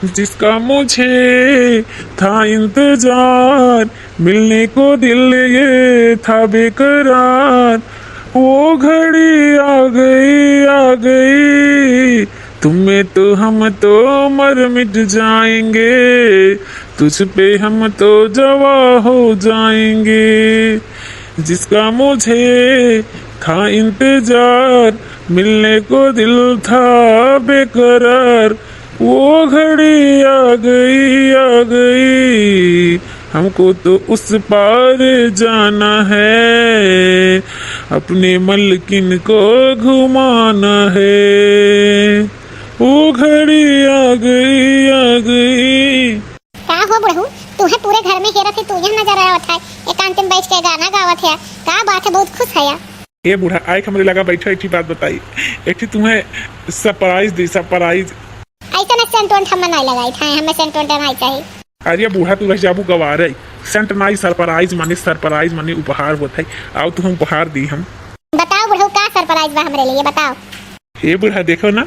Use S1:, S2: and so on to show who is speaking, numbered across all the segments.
S1: जिसका मुझे था इंतजार, मिलने को दिल ये था बेकरार, वो घड़ी आ गई, तुम्हें तो हम तो मर मिट जाएंगे, तुझ पे हम तो जवा हो जाएंगे। जिसका मुझे था इंतजार, मिलने को दिल था बेकरार, वो घड़ी आ गई, हमको तो उस पार जाना है, अपने मलकिन को घुमाना है, वो घड़ी आ गई।
S2: का हो बुढ़ऊ, तुम्हें पूरे घर में हेरा थे, तू यह नजर आवत है, एकांत में बैठ के गाना गावत है, का बात है, बहुत खुश है यार।
S1: ये बूढ़ा आए हमरे लगा बैठा, एक बात बताई, एक तुम्हें सरप्राइज दी, सरप्राइज।
S2: ऐसा ना सेंटोन हम नहीं लगाई था, हमें सेंटोन नहीं चाहिए।
S1: अरे बूढ़ा तू रह जाबू गवा रही, सेंट नाई सरप्राइज माने उपहार होता है, आओ तू हम उपहार दी हम।
S2: बताओ बुढ़ऊ, का सरप्राइज बा हमरे लिए, बताओ।
S1: ये बूढ़ा देखो ना,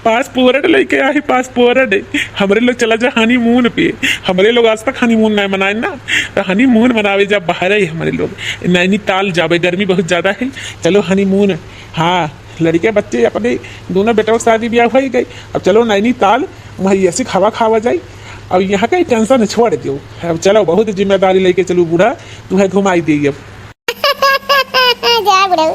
S1: पासपोर्ट लेके आए, पासपोर्ट हमरे लोग चला जा हनीमून पे, हमरे लोग आज तक हनीमून नहीं मनाए ना, तो हनीमून मनावे जब बाहर है हमारे लोग नैनीताल जावे, गर्मी बहुत ज्यादा है, चलो हनीमून। हाँ, लड़के बच्चे अपने दोनों बेटों की शादी ब्याह हो गई, अब चलो नैनीताल, वही ऐसी खावा खावा जाए, अब यहाँ का टेंशन छोड़ दो, अब चलो बहुत जिम्मेदारी लेके चलो बूढ़ा, तुम्हें घुमाई देगी अब।
S2: जा बुढ़ऊ,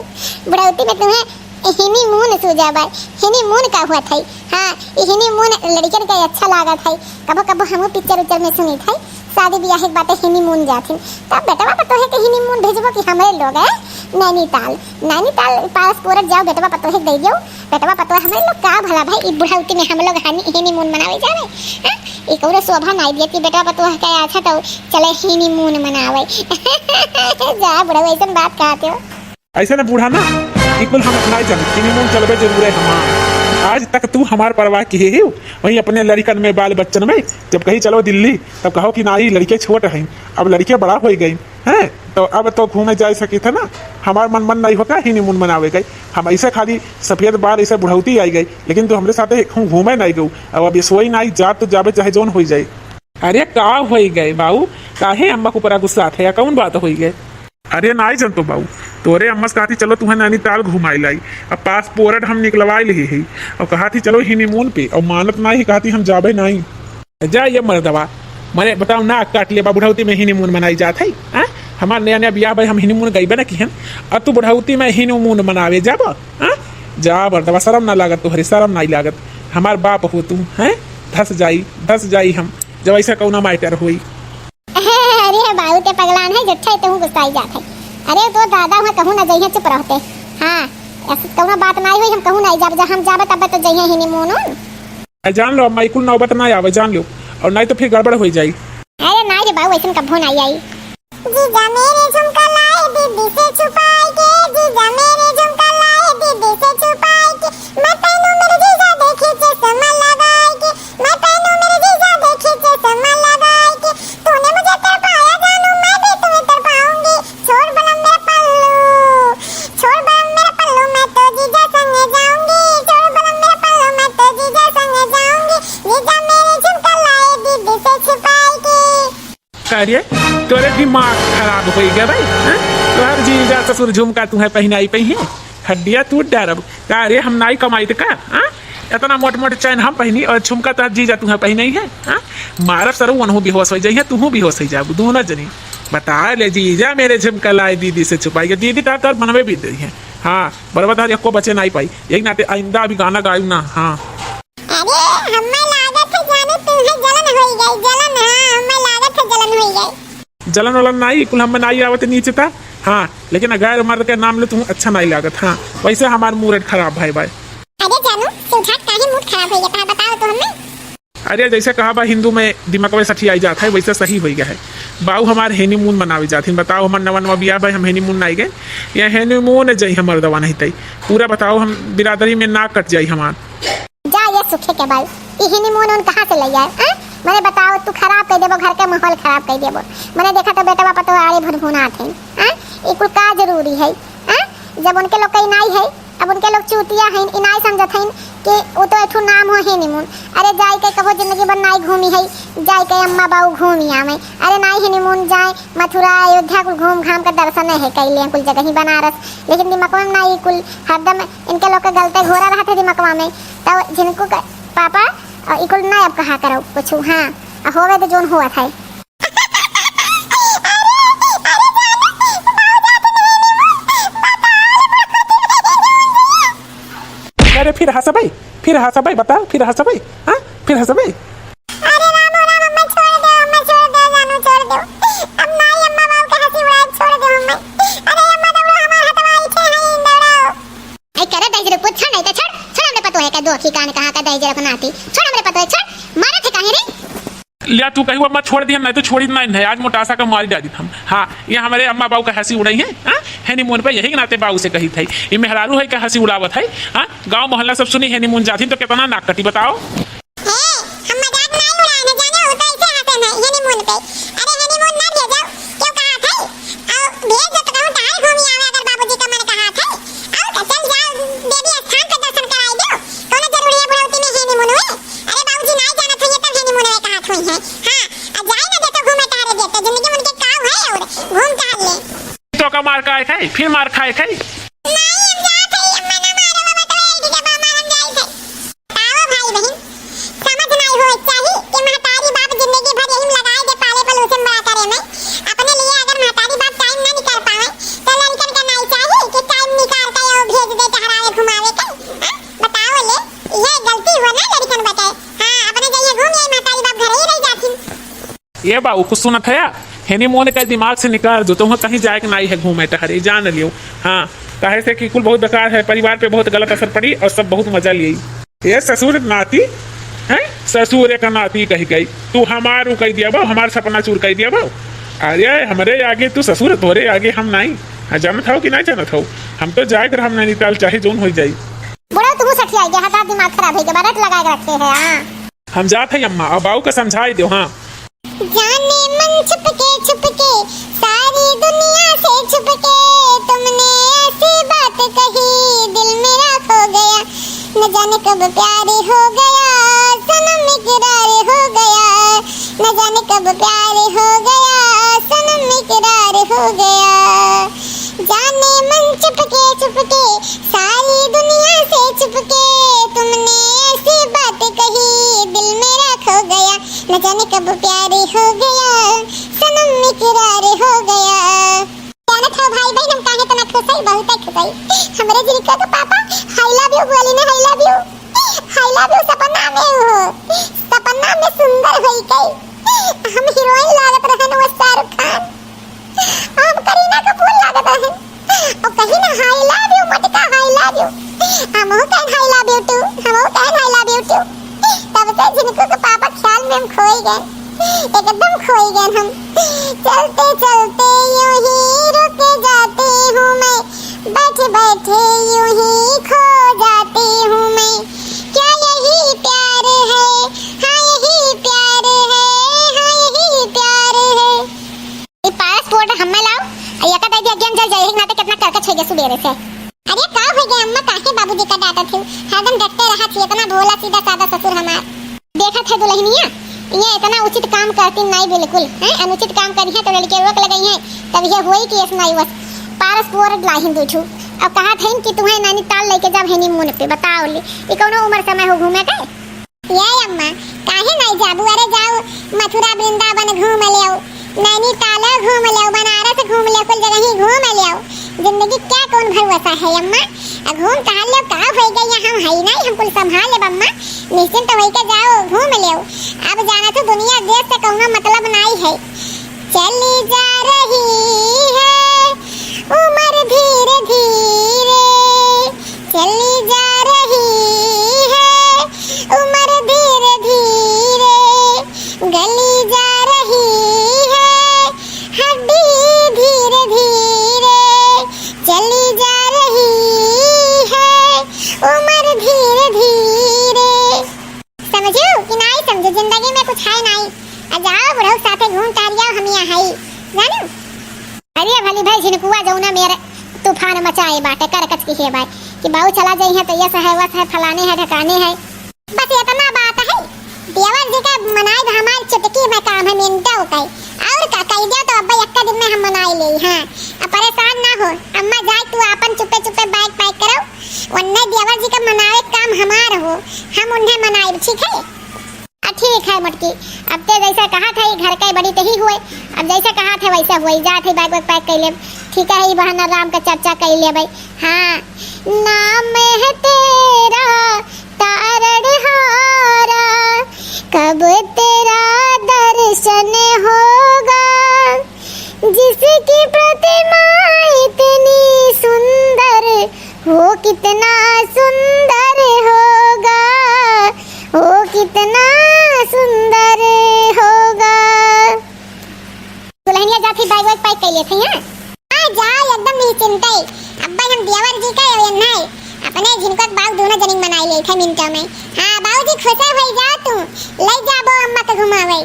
S2: बुढ़ऊती में तुम्हें हनीमून सूझा भाई, हनीमून का हुआ था। हाँ, हनीमून लड़कियन का अच्छा लगा था, कबो कबो हम पिक्चर उच्चर में सुनी था, शादी ब्याह की बातें हनीमून जाती, तब बेटा तो है कि हनीमून भेजबो कि हमारे लोग है नैनीताल, नैनीताल पासपोर्ट जाओ, बेटवा पतो है दे दियो, बेटवा पतो है हमारे लोग का भला भाई, ई बुढ़ऊती में हम लोग हनीमून मनावे जावे, हां एक और शोभा नहीं दिया कि बेटवा पतो है क्या अच्छा तो चले हनीमून मनावे। जा बुढ़ऊ, ऐसा बात कहते हो
S1: ऐसा ना बूढ़ा ना, इकुल हम अपना जानते हनीमून चलबे जरूर है हमार, आज तक तू हमार परवाह किए हो, वही अपने लड़कन में बाल बच्चन में, जब कहीं चलो दिल्ली तब कहो कि ना ही लड़के छोट हैं, अब लड़के बड़ा हो गई हैं, तो अब तो घूमे जा सके थे ना, हमार मन नहीं होता हनीमून मनावे गई, हम ऐसे खाली सफेद बाल ऐसे बुढ़ौती आई गई, लेकिन तू हमरे साथ घूमे नहीं गऊ, अब सोई नहीं जा तो जावे चाहे जोन हो जाए। अरे का हो गए बाबू, काहे अम्मा को ऊपर गुस्सा थे, कौन बात हो गए? अरे नहीं जनतो बाबू, तोरे अम्मा से कहती चलो तुम्हें नैनीताल घुमाई लाई, अब पासपोर्ट हम निकलवाई ली है, और कहा थी चलो हनीमून पे, और मानत नहीं, कहती हम जाबे नहीं। जा ये मर्दवा, मैंने बताओ ना काट लिया बुढ़ौती में हनीमून मनाई जाती है, हमार नया नया बियाह भाई हम हनीमून गई ना कि अब तू बुढ़ौती में हनीमून मनावे जाब, जा मर्दवा, शर्म ना लागत, तुम्हारी शर्म नहीं लागत, हमार बाप हो तू है, धस जाई हम जब ऐसा कौना माइटर हुई।
S2: अरे बाबू ते पगलान है, जट्ठे तो गुस्साई जाते, अरे तो दादा वहाँ कहूँ ना जइहे चुप रहते, हाँ ऐसी कौनो बात नहीं हुई, हम कहूँ नहीं जब हम जाबे तब तो जइहे हनीमून।
S1: जान लो अम्मा, कुल नौबत ना आवे, जान लो, और नहीं तो फिर गड़बड़ हो जाए।
S2: अरे नहीं रे बाबू, ऐसा कभो नहीं आई। जीजा मेरे झुमका लाए दीदी से छुपाए के, जीजा मेरे झुमका लाए दीदी से छुपाए के, मैं पहनूं मेरे जीजा देखे चश्मा लगाए के, मैं पहनूं मेरे जीजा देखे चश्मा लगाए के, तूने मुझे तड़पाया जानू, मैं भी तुम्हें तड़पाऊंगी, छोड़ बलम मेरा पल्लू, छोड़ बलम मेरा पल्लू, मैं तो जीजा संग जाऊंगी, छोड़ बलम मेरा पल्लू, मैं तो जीजा संग जाऊंगी, जीजा मेरे झुमका लाए दीदी से छुपाए के।
S1: कार्य तोरे दिमाग खराब हो गया भाई, तोहर जीजा ससुर झुमका तुम्हें पहनाई पहने, हड्डिया टूट डरब, कार्य हम नाई कमाई का, इतना मोट मोट चैन हम पहनी और झुमका तोहर जीजा तुम्हें पहनाई है, मारब सरू वनहु बेहोश हो जाइए, तू बेहोश हो जाबू, दोनों जनी। बता ले जीजा मेरे झुमका लाए दीदी से छुपाई के, दीदी तार तार बनवे भी दी है, हाँ बराबर तार एको बचे नहीं पाई, यही नाते आइंदा अभी गाना गायू ना। हाँ
S2: अरे हमें लागत है जाने तुम्हें जलन हो गई, जलन, हाँ हमें लागत है जलन हो गई।
S1: जलन वलन नहीं, कुल हम नहीं आवत नीचे था, हाँ लेकिन गैर मर्द के नाम ले तुम अच्छा नहीं लागत, हाँ वैसे हमार मूड खराब भाई भाई।
S2: अरे जानू सुधा काहे मूड खराब हो गया, बताओ तो हमें।
S1: अरे जैसे कहा बा हिंदू में दिमाग में सठी आई जाता है, वैसे सही हो गया है, बाऊ हमारे हनीमून मनावे जाते हैं, बताओ हमारे नवा नवा बियाह भाई हम हनीमून नहीं गए, या हनीमून जाई हमार दवा नहीं तई, पूरा बताओ हम बिरादरी में ना कट जाई हमार।
S2: जा ये सुखे के बाल, ये हनीमून कहाँ से ले आए, मैंने बताओ तू खराब कर देबो, घर के माहौल खराब कर देबो, मैंने देखा तो बेटा पतो आड़े भुनभुना थे, ये कुल का जरूरी है, जब उनके लोग कहीं नहीं है, अब उनके लोग चूतिया हैं, इनाई समझत हैं, कि वो तो एठू नाम हो हनीमून। अरे जाए के कबो जिंदगी भर नाई घूमी है, जाए के अम्मा बाऊ घूमी आवे। अरे नाई हनीमून जाए मथुरा अयोध्या कुल घूम घाम के दर्शन है कैले कुल जगह ही बनारस, लेकिन दिमाग में नाई कुल हरदम इनके लोग के गलते घोरा रहा था दिमाग में। तब जिनको पापा इकुल ना अब कहा करो कुछ। हाँ होवे तो जोन हुआ था।
S1: अरे फिर हंसा भाई बता, फिर हंसा भाई, हाँ फिर हंसा भाई।
S2: अरे रामो राम अम्मा छोड़ दो जानू छोड़ दो। अब नाई अम्मा बाऊ के हंसी उड़ाए छोड़ दो अम्मा। अरे अम्मा दौड़ो हमार हटवाई छे हैं दौड़ो। ए करे दजरे पूछ छोड़ नहीं तो छोड़ हमरे पतो है का दो की कान कहां का दजरे बनाती छोड़ हमरे पतो है छोड़ मारे थे काहे रे।
S1: लिया तू कही अम्मा छोड़ दी, नहीं तो छोड़ी नहीं, आज मोटासा का मारी डाली हम। हाँ ये हमारे अम्मा बाऊ का हंसी उड़ाई है, हाँ हनीमून पे यही नाते बाऊ से कही थी ये मेहरारू है का हंसी उड़ावत है। हाँ गांव मोहल्ला सब सुनी हनीमून जाती तो कितना नाक कटी बताओ।
S2: हम मजाक नहीं उड़ाने जाने होता इसे हंसे नहीं हनीमून पे। अरे हनीमून ना भेजो क्यों कहा था और भेज दो तो कहूं तार घूमी आवे अगर बाबूजी का मन कहा था और चल जाओ देवी स्थान का दर्शन कराई दो। कौन जरूरी है बुढ़ौती में हनीमून हुए। अरे बाबूजी नहीं जाना था ये तब हनीमून में कहा हुई है। हां अब जाए ना देतो घूमे तारे देते जिंदगी में उनके काम है और घूम टहल ले
S1: तो का मार खाए खाई फिर मार खाए खाई। ये बाबू कुछ सुना था या हनीमून का दिमाग से निकाल दो, तुम्हें कहीं जाए कि नहीं है घूमे टहरे जान लियो। हाँ कहे से कि कुल बहुत बेकार है, परिवार पे बहुत गलत असर पड़ी और सब बहुत मजा लिए। ये ससुर नाती है, ससुर एक नाती कही गई, तू हमारू कह दिया बाबू, हमारा सपना चूर कह दिया बाबू। अरे हमारे आगे तू ससुर तोरे आगे हम नहीं जानत हो कि नहीं जानत हो, हम तो जाए कर हम नैनीताल चाहे जोन हो जाई।
S2: बुढ़ा तू सठिया गया हटा दिमाग खराब है के बात लगा के रखे है। हां
S1: हम जात है अम्मा और बाबू का समझाई दो। हाँ
S2: जाने मन छुपके सारी दुनिया से छुपके तुमने ऐसी बात कही दिल मेरा खो गया न जाने कब प्यार हो गया सनम इकरार हो गया न जाने कब प्यार हो गया सनम इकरार हो गया। जाने मन छुपके सारी दुनिया से छुपके तुमने ऐसी बात कही दिल मेरा खो गया न जाने कब प्यार हो गया सनम इकरार हो गया। जाना था भाई बहन हम काहे तना खुशाई बहुत खुशाई हमरे दिल का तो पापा आई लव यू बोली ना आई लव यू सपना में हो सपना में सुंदर होई गई हम हीरोइन लागत रहन वो शाहरुख खान हम करीना कपूर लागत रहन और कहीं ना आई लव यू मटका आई लव यू हम हो कह आई लव यू टू हम हो कह आई लव यू टू। तब से जिनको के पापा ख्याल में हम खोई गए एकदम खोई गए हम। चलते चलते यूं ही रुक जाती हूँ मैं बैठे बैठे यूं ही खो जाती हूँ मैं। क्या यही प्यार है हाँ यही प्यार है हाँ यही प्यार है। ये पासपोर्ट हमें लाओ या का दादी अगेन चल जाए ना तो कितना करके छेगे सुबेरे से। अरे का हो गया अम्मा काहे बाबूजी का डांटा थी हरदम डरते रहा थी इतना भोला सीधा सादा ससुर हमार। देखा था दुल्हनिया ये इतना उचित काम करती नहीं बिल्कुल है अनुचित काम करी है तो लड़के रोक लगाई है तब ये होई कि ऐसा नहीं बस पासपोर्ट लाहिन दूठू। अब कहा था कि तुम्हें नैनीताल लेके जाओ हनीमून पे बताओ ले ये कौन उम्र समय हो घूमे के। ये अम्मा काहे नहीं जाबू अरे जाओ मथुरा वृंदावन घूम ले आओ नैनीताल घूम ले आओ बनारस घूम ले कुल जगह ही घूम ले आओ। जिंदगी क्या कौन भरोसा है अम्मा घूम टहल ले का हो गई हम है नहीं हम कुल संभाल ले अम्मा निश्चिंत होई के जाओ घूम ले आओ। अब जाना तो दुनिया देश से कहूँगा मतलब नहीं है। चली जा रही है उम्र धीरे धीरे चली जा रही है उम्र धीरे धीरे गली जा रही है हड्डी धीरे धीरे चली जा रही है उम्र धीरे धीरे। समझो कि नहीं समझो जिंदगी में कुछ है नहीं जाओ बुढ़ऊ साथे घूम टहलिया हम यहाँ है जानो। अरे भली भाई झिनकुआ जाऊ ना मेरे तूफान मचाए बाटे करकच की है भाई कि बाऊ चला जाई है तो ये है वस है फलाने है ठिकाने है। बस इतना बात है। देवर जी का मनाई हमारी चुटकी में काम है मिनटों का और का कह दिया तो अब्बा एक दिन में हम मनाई ले। हां अब परेशान ना हो अम्मा जाए तू अपन चुपे चुपे बाइक पैक करो वन्ने देवर जी का मनावे काम हमार हो हम उन्हें मनाई ठीक है। ठीक है मटकी अब ते जैसा कहा था घर का बड़ी तही हुए अब जैसे कहा था वैसा हुई जा थे बैग पैक कर ले ठीक है। ये बहाना राम का चर्चा कर ले भाई। हाँ नाम है तेरा तारड़हारा कब तेरा दर्शन होगा जिसकी प्रतिमा इतनी सुंदर वो कितना सुंदर होगा वो कितना सुंदर होगा। दुल्हनिया जाती बैग पैक कर लिए थे। हां जा एकदम निश्चिंत है अब्बा हम देवर जी का ये नहीं अपने जिनको बाग दोनों जनिंग मनाई ले थे मिनटों में। हां बाबूजी खुश हो जा तू ले जाबो अम्मा को घुमावे।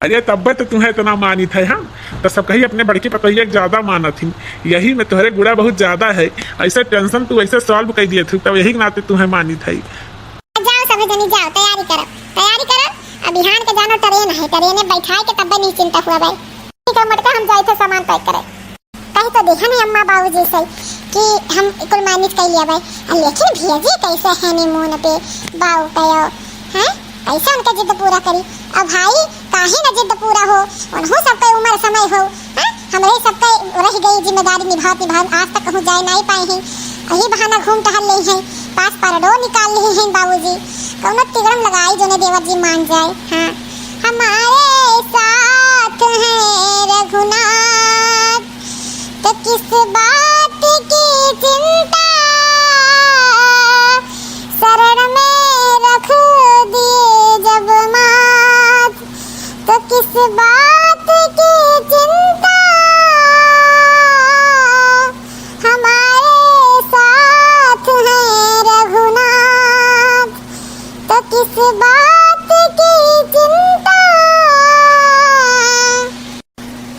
S1: अरे तब तो तुम्हें इतना मानी था। हाँ तो सब कही अपने बड़की पतैया ज्यादा माना थी यही में तुम्हारे गुड़ा बहुत ज्यादा है ऐसे टेंशन तू ऐसे सॉल्व कर दिए थे तब यही नाते तुम्हें मानी थी।
S2: जाओ सब जनी जाओ तैयारी करो अब बिहान के जानो ट्रेन है ट्रेन में बैठाए के तब नहीं चिंता हुआ भाई। ठीक है मटका हम जाए थे सामान पैक करे कहीं तो देखा नहीं अम्मा बाबूजी से कि हम कुल मैनेज कर लिया भाई लेकिन भेजी कैसे है नीमून पे बाऊ कयो हैं कैसे उनका जिद पूरा करी। अब भाई काहे न जिद पूरा हो उन्हों सबका उम्र समय हो हैं हमरे सबका रह गई जिम्मेदारी निभात आज तक कहूं जाए नहीं पाए हैं यही बहाना घूम टहल ले हैं पास परडो निकाल लिए हैं बाबूजी कौनो तिगड़म लगाई जो ने देवर जी मान जाए। हाँ हमारे साथ है रघुनाथ तो किस बात की चिंता शरण में रख दिए जब मात तो किस बात की चिंता हमारे साथ है रघुनाथ तो किस बात की चिंता।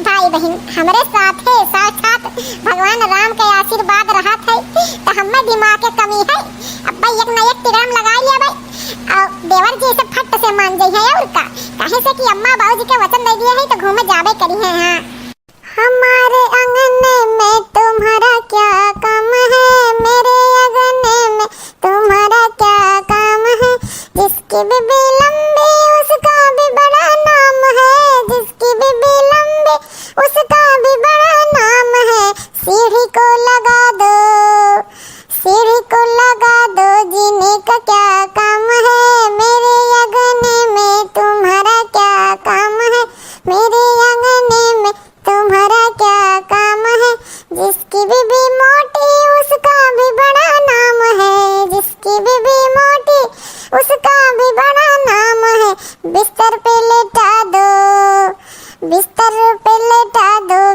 S2: भाई बहन हमारे साथ है साक्षात भगवान राम के आशीर्वाद रहा था तो हमें दिमाग के कमी है अब भाई एक न एक तिरम लगा लिया भाई और देवर जी से फट से मान जाई है और का काहे से कि अम्मा बाबूजी के वचन दे दिए है तो घूमे जाबे करी है। हां हमारे अंगन में तुम्हारा क्या काम है मेरे अंगन में तुम्हारा क्या काम है जिसकी बीबी लंबी उसका भी बड़ा नाम है जिसकी बीबी लंबी उसका भी बड़ा नाम है सीढ़ी को लगा दो जीने का क्या काम है मेरे अंगन में तुम्हारा क्या काम है मेरे अंगन में तुम्हारा क्या काम है जिसकी बीबी मोटी उसका भी बड़ा नाम है जिसकी बीबी मोटी उसका भी बड़ा नाम है बिस्तर पे लेटा दो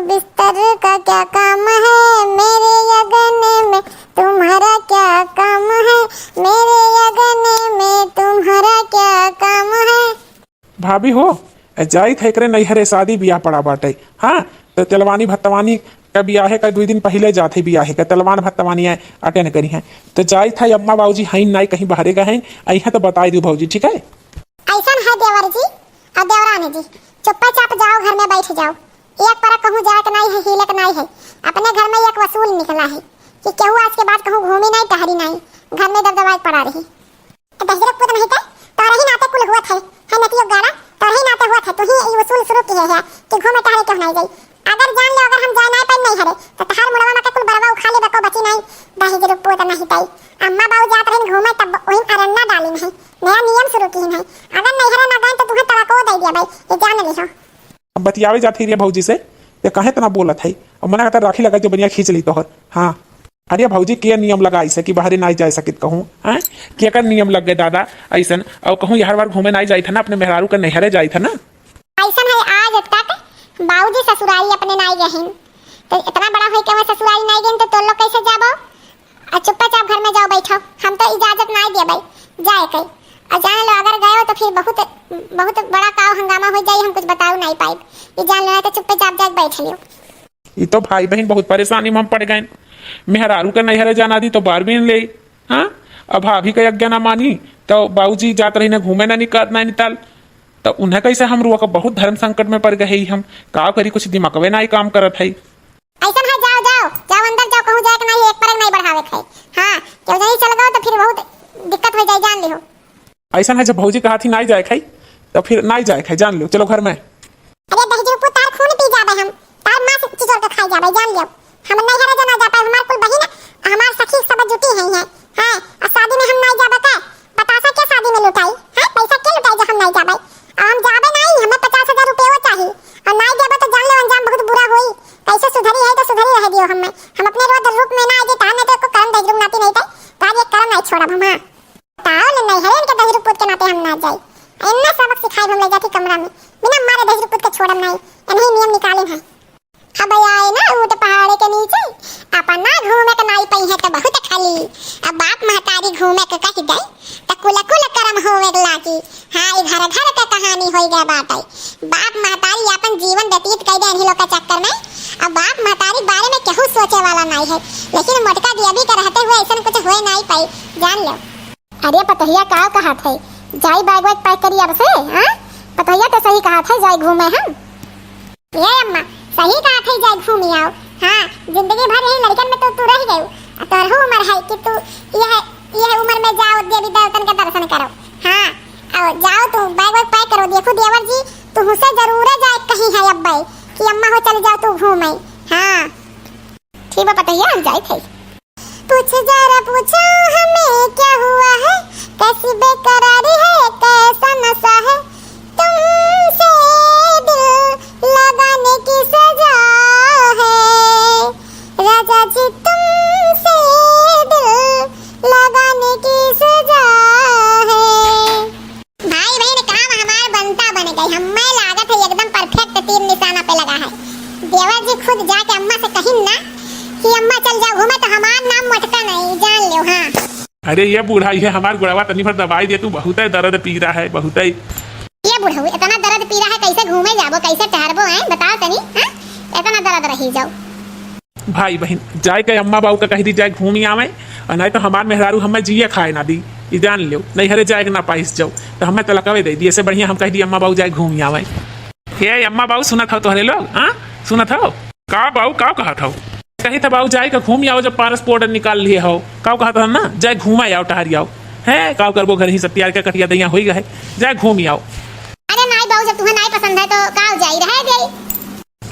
S2: बिस्तर का क्या काम है मेरे अगन में तुम्हारा क्या काम है मेरे अगन में तुम्हारा क्या काम है।
S1: भाभी हो जाई थे करे नैहरे शादी बियाह पड़ा बाटे। हाँ तो तेलवानी भत्तवानी का बियाह है का 2 दिन पहले जाते बियाह का तेलवान भत्तवानी अटेंड करी है तो जाई था अम्मा बाबूजी हैं नहीं कहीं बाहरे गए हैं अइहा तो बताई दू भाजी ठीक है।
S2: ऐसा है देवर जी और देवरानी जी चुपचाप जाओ घर में बैठ जाओ एक पर कहूं जाए कि नहीं है हिले कि नहीं है अपने घर में एक वसूल निकला है कि केहू आज के बाद कहूं घूमी नहीं टहरी नहीं घर में दबदबाई पड़ा रही तो दहजरक पुत नहीं तो रही नाते कुल हुआ थे है नतियो गाड़ा तो रही नाते हुआ थे तो ही ये वसूल शुरू की है कि घूमे टहरे क्यों नहीं गई अगर जान लो अगर हम जाए नहीं पाए नहीं हरे तो तहार मुड़वा में कुल बरवा उखा ले बको बची नहीं दहजरक पुत नहीं पाई अम्मा बाबू जात रही घूमे तब वही अरन्ना डाली नहीं नया नियम शुरू की है अगर नहीं हरे ना गए तो तुम्हें तलाको दे दिया भाई ये जान ली हो।
S1: अब बतियावे जाती रही भौजी से ये कहे तना बोलत है और मना कहता राखी लगा जो बनिया खींच ली तोहर। हाँ अरे भौजी के नियम लगा ऐसे कि बाहर नहीं जा सकित कहूँ हैं के कर नियम लग गए दादा ऐसा और कहूँ हर बार घूमे नहीं जाई था ना अपने मेहरारू का नहरे जाई था ना
S2: ऐसा है आज तक बाबूजी ससुराली अपने नहीं गए तो इतना बड़ा हो के मैं ससुराली नहीं गई तो लोग कैसे जाबो चुपचाप घर में जाओ बैठो हम तो इजाजत नहीं दिए भाई जाए कहीं और जान लो अगर गए हो तो फिर बहुत बड़ा काव हंगामा हो जाए हम कुछ बताओ नहीं पाए ये जान लो तो चुपचाप जाके बैठ लियो।
S1: ये तो भाई बहन बहुत परेशानी में हम पड़ गए मेहरारू के नैहरे जाना दी तो बार भी नहीं ले। हाँ, अब भाभी का यज्ञ ना मानी तो बाबूजी जात रही ना घूमे ना निकाल नैनीताल, तो उन्हें कैसे हम रुआ का बहुत धर्म संकट में पड़ गए। हम का करी, कुछ दिमागवे ना ही काम करत है।
S2: ऐसा है, जाओ जाओ जाओ अंदर जाओ, कहूं जाए कि नहीं, एक पर नहीं बढ़ावे खाए। हाँ, क्यों नहीं चल गओ तो फिर बहुत दिक्कत हो जाए, जान लिहो।
S1: ऐसा है, जब भौजी कहा थी ना जाए खाई तो फिर ना जाए खाई, जान लो। चलो घर में।
S2: अरे दहेजू तार खून पी जाबे, हम तार मां से चिचोड़ के खाई जाबे, जान लियो। हम नहीं हरे जना जाता, हमार कुल बहिन हमार सखी सब जुटी है। हां, और शादी में हम नहीं जाबे का बतासा के शादी में लुटाई है, पैसा के लुटाई जो हम नहीं जाबे। हम जाबे नहीं, हमें 50,000 रुपए चाहिए, और नहीं देबे तो जान लो अंजाम बहुत बुरा होई। कैसे सुधरी है तो सुधरी रह दियो। हम अपने रोज रूप में ना आजे, ताने तो को कर्म दहेज नाती नहीं थे, तो आज ये कर्म नहीं छोड़ा हम। हां, ताओ नहीं हरे इनके दहेज पूत के नाते हम ना जाए। इन्ना सबक सिखाए हम ले जाती कमरा में, बिना मारे दहेज पूत के छोड़म नहीं, इन्हीं नियम निकाले हैं। अब आए ना ऊट पहाड़ के नीचे, अपन ना घूमे के नाई पई है तो बहुत खाली। अब बाप महतारी घूमे के कह गई तो कुल कुल कर्म होवे लागी। हां, ई घर घर के कहानी होई गए बात है। बाप महतारी अपन जीवन व्यतीत कर दे इन्हीं लोग के चक्कर में। अब बाप महतारी बारे में केहू सोचे वाला नहीं है, लेकिन मोटका दिया भी रहते हुए ऐसा कुछ होए नहीं पाई, जान लो। अरे पतहिया का कहा थे, जाई बैग बैग पैक करी अब से। हां, पतहिया तो सही कहा था, जाई घूमे हम। ये अम्मा सही कहा थे, जाई घूमी आओ। हां, जिंदगी भर यही लड़कन में तो तू रह गई, तोर उम्र है कि तू यह उम्र में जाओ देवी देवतन के दर्शन करो। हां, आओ जाओ, तू बैग बैग पैक करो। देखो देवर जी, तू मुझसे जरूर जाए कहीं है अब भाई कि अम्मा हो चल जाओ तू घूमे। हां ठीक है, पतहिया हम जाए थे। पूछ जरा पूछो हमें क्या हुआ है, कैसी बेकरारी है, कैसा नशा है, तुमसे दिल लगाने की सजा है, राजा जी तुमसे दिल लगाने की सजा है। भाई बहन काम हमार बनता बन गई, हमें लागत है एकदम परफेक्ट तीर निशाना पे लगा है। देवर जी खुद जाके अम्मा से कहीं ना कि अम्मा चल जाओ घूमे तो हमार नाम मटका नहीं, जान लो। हाँ,
S1: अरे ये बूढ़ा ये हमार गुड़ावा तनी भर दवाई दे, तू बहुत है दर्द पी रहा है, बहुत है।
S2: ये बूढ़ा इतना दर्द पी रहा है, कैसे घूमे जाबो, कैसे टहरबो है, बताओ तनी। हां, इतना दर्द रही जाओ।
S1: भाई बहन जाए के अम्मा बाबू का कह दी जाए घूमी आवे, और नहीं तो हमार मेहरारू हमें जिए खाए ना दी, ये जान लो। नहीं हरे जाए ना पाइस जाओ तो हमें तलकवे दे दी, ऐसे बढ़िया हम कह दी अम्मा बाबू जाए घूमी आवे। ये अम्मा बाबू सुना था तोहरे लोग? हाँ सुना था का बाबू का कहा था, कही था बाबू जाए का घूम आओ, जब पासपोर्ट निकाल लिए हो का कहा था ना, जाए घूमा आओ टहरी आओ है, का करबो घर ही सब तैयार कर कटिया दैया हो गए, जाए घूम आओ।
S2: अरे नहीं बाबू, जब तुम्हें नहीं पसंद है तो का जाई रहे गई।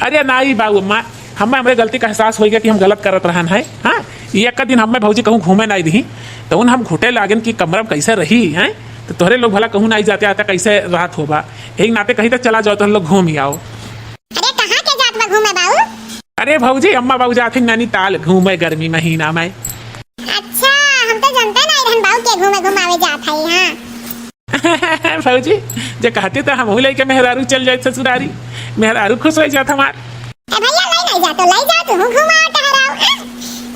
S1: अरे नहीं बाबू अम्मा, हमें हमारे गलती का एहसास हो गया कि हम गलत करत रहन है। हाँ, एक दिन हमें भौजी कहूँ घूमे नहीं दी तो उन हम घुटे लागन की कमरा में कैसे रही हैं, तो तोहरे लोग भला कहूँ नहीं जाते आता कैसे रात होगा, यही नाते कहीं तक चला जाओ तो हम लोग घूम ही आओ।
S2: अरे कहाँ के जात में घूमे बाबू?
S1: अरे भौजी अम्मा बाबू जाते नैनीताल घूमे गर्मी महीना में।
S2: अच्छा, हम तो जानते नहीं रहन बाबू के घूमे घुमावे जात है। हाँ
S1: भौजी जो कहते तो हम लेके मेहरारू चल जाए ससुरारी, मेहरारू खुश हो जाता हमार।
S2: भैया ले जा तो ले जा, तू घुमाओ टहराओ।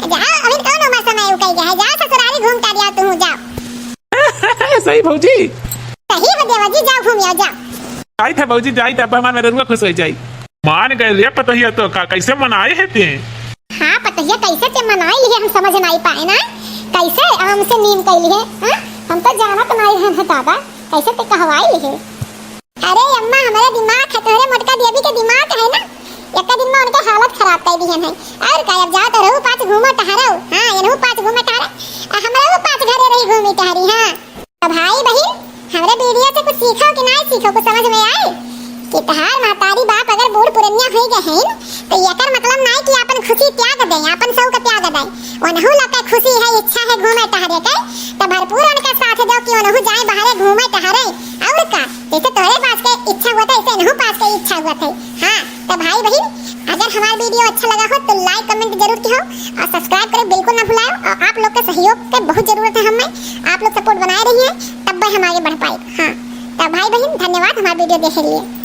S2: जाओ, अभी कौन उम्र समय उकई गया है, जाओ ससुरारी घूम कर आओ, तू जाओ।
S1: सही भौजी,
S2: सही है देवा जी, जाओ घूम आओ, जाओ।
S1: आई था भौजी जाई था, अब हमार मेहरारू खुश हो जाई। मान गए ले पतहिया तो का कैसे मनाए है ते?
S2: हाँ पतहिया कैसे ते मनाई लिए हम समझ नहीं पाए ना, कैसे आम से नीम कैली है। हाँ, हम तो जानत नहीं रहन दादा, कैसे ते कहवाई लिए। अरे अम्मा हमारे दिमाग है, तोरे मोटका देवी के दिमाग है ना, एक दिन में उनके हालत खराब कर दी है। और का अब जाओ तो रहू पाँच घूमो टहराओ। हां, इनहु पाँच घूमे टहरे, हमरे पाँच घरे रही घूमी टहरी। हां, तो भाई बहन हमरे वीडियो से कुछ सीखो कि नहीं सीखो, कुछ समझ में आए कि तहार महतारी बाप अगर बूढ़ पुरनिया हो गए हैं तो एकर मतलब नहीं कि अपन खुशी त्याग दें, अपन सब के त्याग दें। ओनहु लके खुशी है, इच्छा है घूमे टहरे के, तो भरपूर उनके साथ दो कि ओनहु जाए बाहर घूमे टहरे। और का जैसे तोरे पास के इच्छा हुआ था, ऐसे इनहु पास के इच्छा हुआ था। हां, तो भाई बहन अगर हमारा वीडियो अच्छा लगा हो तो लाइक कमेंट जरूर किया और सब्सक्राइब करें बिल्कुल ना भुलाओ। और आप लोग के सहयोग की बहुत जरूरत है हमें, आप लोग सपोर्ट बनाए रहिए तब भी हम आगे बढ़ पाए। हाँ, तो भाई बहन धन्यवाद हमारा वीडियो देखने के लिए।